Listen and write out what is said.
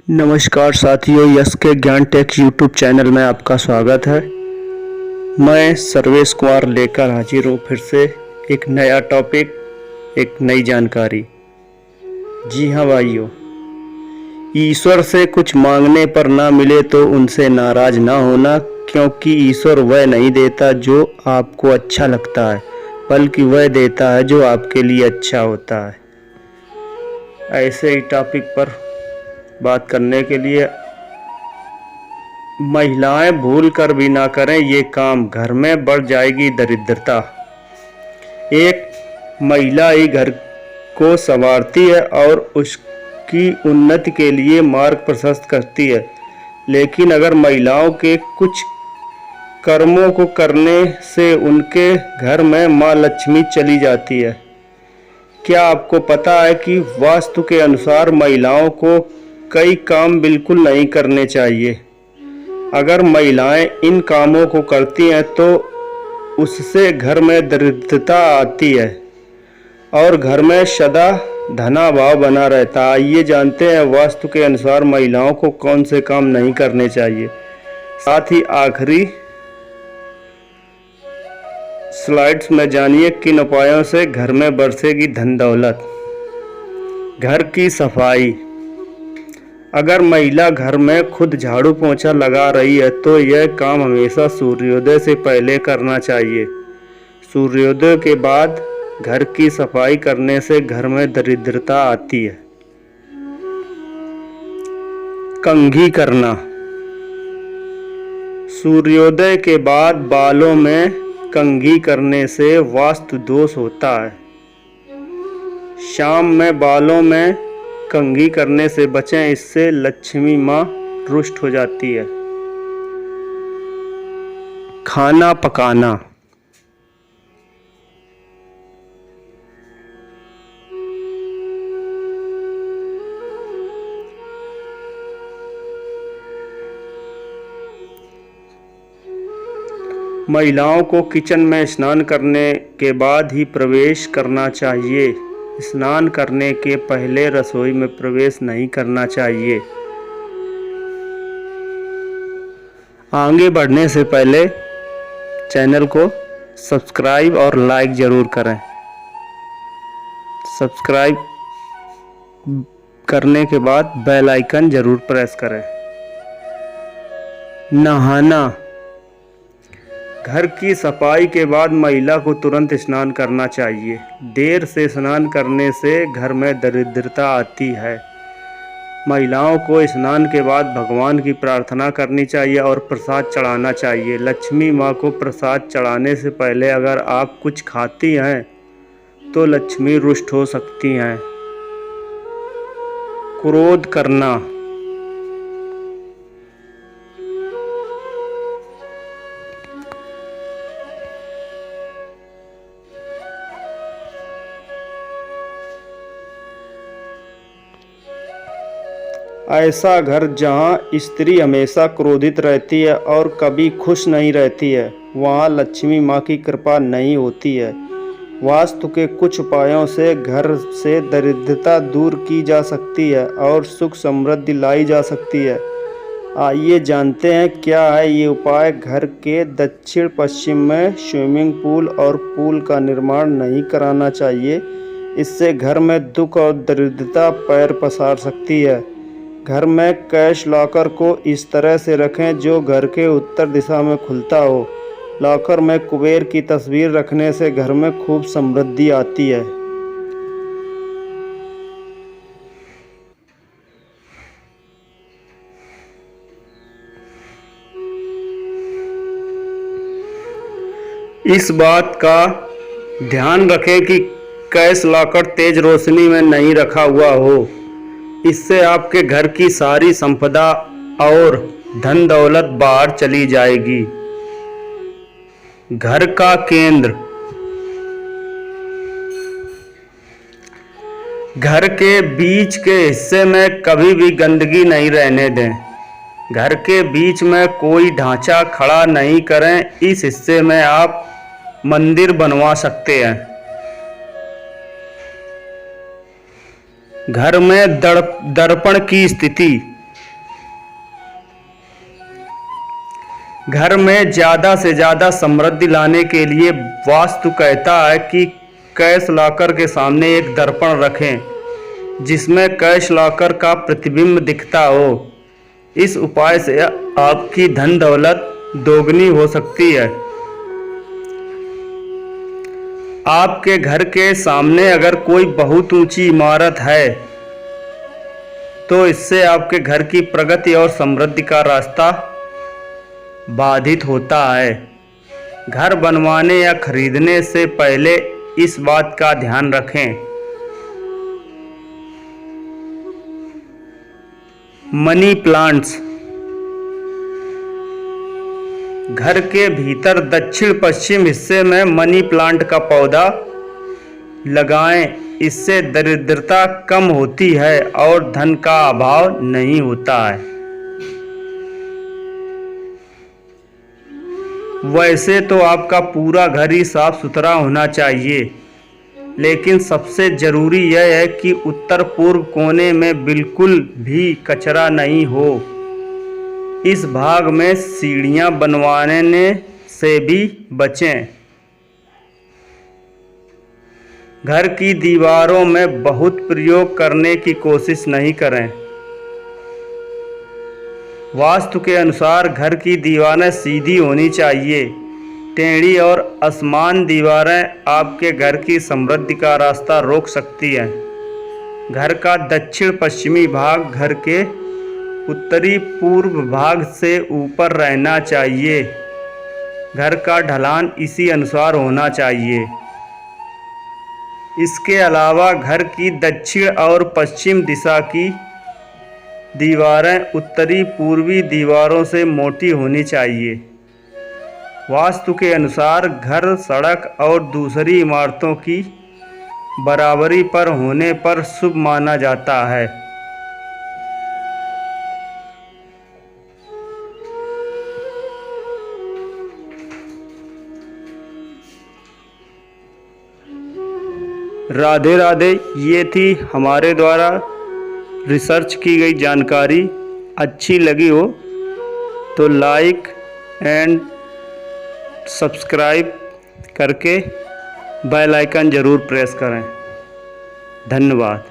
नमस्कार साथियों, यस के ज्ञान टेक यूट्यूब चैनल में आपका स्वागत है। मैं सर्वेश कुमार लेकर हाजिर हूँ फिर से एक नया टॉपिक, एक नई जानकारी। जी हाँ भाइयों, ईश्वर से कुछ मांगने पर ना मिले तो उनसे नाराज ना होना, क्योंकि ईश्वर वह नहीं देता जो आपको अच्छा लगता है, बल्कि वह देता है जो आपके लिए अच्छा होता है। ऐसे ही टॉपिक पर बात करने के लिए, महिलाएं भूल कर भी ना करें ये काम, घर में बढ़ जाएगी दरिद्रता। एक महिला ही घर को संवारती है और उसकी उन्नति के लिए मार्ग प्रशस्त करती है, लेकिन अगर महिलाओं के कुछ कर्मों को करने से उनके घर में माँ लक्ष्मी चली जाती है। क्या आपको पता है कि वास्तु के अनुसार महिलाओं को कई काम बिल्कुल नहीं करने चाहिए। अगर महिलाएं इन कामों को करती हैं तो उससे घर में दरिद्रता आती है और घर में सदा धनाभाव बना रहता है। आइए जानते हैं वास्तु के अनुसार महिलाओं को कौन से काम नहीं करने चाहिए। साथ ही आखिरी स्लाइड्स में जानिए किन उपायों से घर में बरसेगी धन दौलत। घर की सफाई। अगर महिला घर में खुद झाड़ू पोंछा लगा रही है तो यह काम हमेशा सूर्योदय से पहले करना चाहिए। सूर्योदय के बाद घर की सफाई करने से घर में दरिद्रता आती है। कंघी करना। सूर्योदय के बाद बालों में कंघी करने से वास्तु दोष होता है। शाम में बालों में कंघी करने से बचें, इससे लक्ष्मी माँ रुष्ट हो जाती है। खाना पकाना। महिलाओं को किचन में स्नान करने के बाद ही प्रवेश करना चाहिए। स्नान करने के पहले रसोई में प्रवेश नहीं करना चाहिए। आगे बढ़ने से पहले चैनल को सब्सक्राइब और लाइक ज़रूर करें। सब्सक्राइब करने के बाद बेल आइकन ज़रूर प्रेस करें। नहाना। घर की सफाई के बाद महिला को तुरंत स्नान करना चाहिए। देर से स्नान करने से घर में दरिद्रता आती है। महिलाओं को स्नान के बाद भगवान की प्रार्थना करनी चाहिए और प्रसाद चढ़ाना चाहिए। लक्ष्मी माँ को प्रसाद चढ़ाने से पहले अगर आप कुछ खाती हैं तो लक्ष्मी रुष्ट हो सकती हैं। क्रोध करना। ऐसा घर जहां स्त्री हमेशा क्रोधित रहती है और कभी खुश नहीं रहती है, वहां लक्ष्मी माँ की कृपा नहीं होती है। वास्तु के कुछ उपायों से घर से दरिद्रता दूर की जा सकती है और सुख समृद्धि लाई जा सकती है। आइए जानते हैं क्या है ये उपाय। घर के दक्षिण पश्चिम में स्विमिंग पूल और पूल का निर्माण नहीं कराना चाहिए। इससे घर में दुख और दरिद्रता पैर पसार सकती है। घर में कैश लॉकर को इस तरह से रखें जो घर के उत्तर दिशा में खुलता हो। लॉकर में कुबेर की तस्वीर रखने से घर में खूब समृद्धि आती है। इस बात का ध्यान रखें कि कैश लॉकर तेज रोशनी में नहीं रखा हुआ हो। इससे आपके घर की सारी संपदा और धन दौलत बाहर चली जाएगी। घर का केंद्र। घर के बीच के हिस्से में कभी भी गंदगी नहीं रहने दें। घर के बीच में कोई ढांचा खड़ा नहीं करें। इस हिस्से में आप मंदिर बनवा सकते हैं। घर में दर्पण की स्थिति। घर में ज़्यादा से ज़्यादा समृद्धि लाने के लिए वास्तु कहता है कि कैश लॉकर के सामने एक दर्पण रखें जिसमें कैश लॉकर का प्रतिबिंब दिखता हो। इस उपाय से आपकी धन दौलत दोगुनी हो सकती है। आपके घर के सामने अगर कोई बहुत ऊंची इमारत है तो इससे आपके घर की प्रगति और समृद्धि का रास्ता बाधित होता है। घर बनवाने या खरीदने से पहले इस बात का ध्यान रखें। Money plants. घर के भीतर दक्षिण पश्चिम हिस्से में मनी प्लांट का पौधा लगाएं। इससे दरिद्रता कम होती है और धन का अभाव नहीं होता है। वैसे तो आपका पूरा घर ही साफ सुथरा होना चाहिए, लेकिन सबसे ज़रूरी यह है कि उत्तर पूर्व कोने में बिल्कुल भी कचरा नहीं हो। इस भाग में सीढ़ियाँ बनवाने से भी बचें। घर की दीवारों में बहुत प्रयोग करने की कोशिश नहीं करें। वास्तु के अनुसार घर की दीवारें सीधी होनी चाहिए। टेढ़ी और असमान दीवारें आपके घर की समृद्धि का रास्ता रोक सकती हैं। घर का दक्षिण पश्चिमी भाग घर के उत्तरी पूर्व भाग से ऊपर रहना चाहिए। घर का ढलान इसी अनुसार होना चाहिए। इसके अलावा घर की दक्षिण और पश्चिम दिशा की दीवारें उत्तरी पूर्वी दीवारों से मोटी होनी चाहिए। वास्तु के अनुसार घर सड़क और दूसरी इमारतों की बराबरी पर होने पर शुभ माना जाता है। राधे राधे। ये थी हमारे द्वारा रिसर्च की गई जानकारी। अच्छी लगी हो तो लाइक एंड सब्सक्राइब करके बेल आइकन ज़रूर प्रेस करें। धन्यवाद।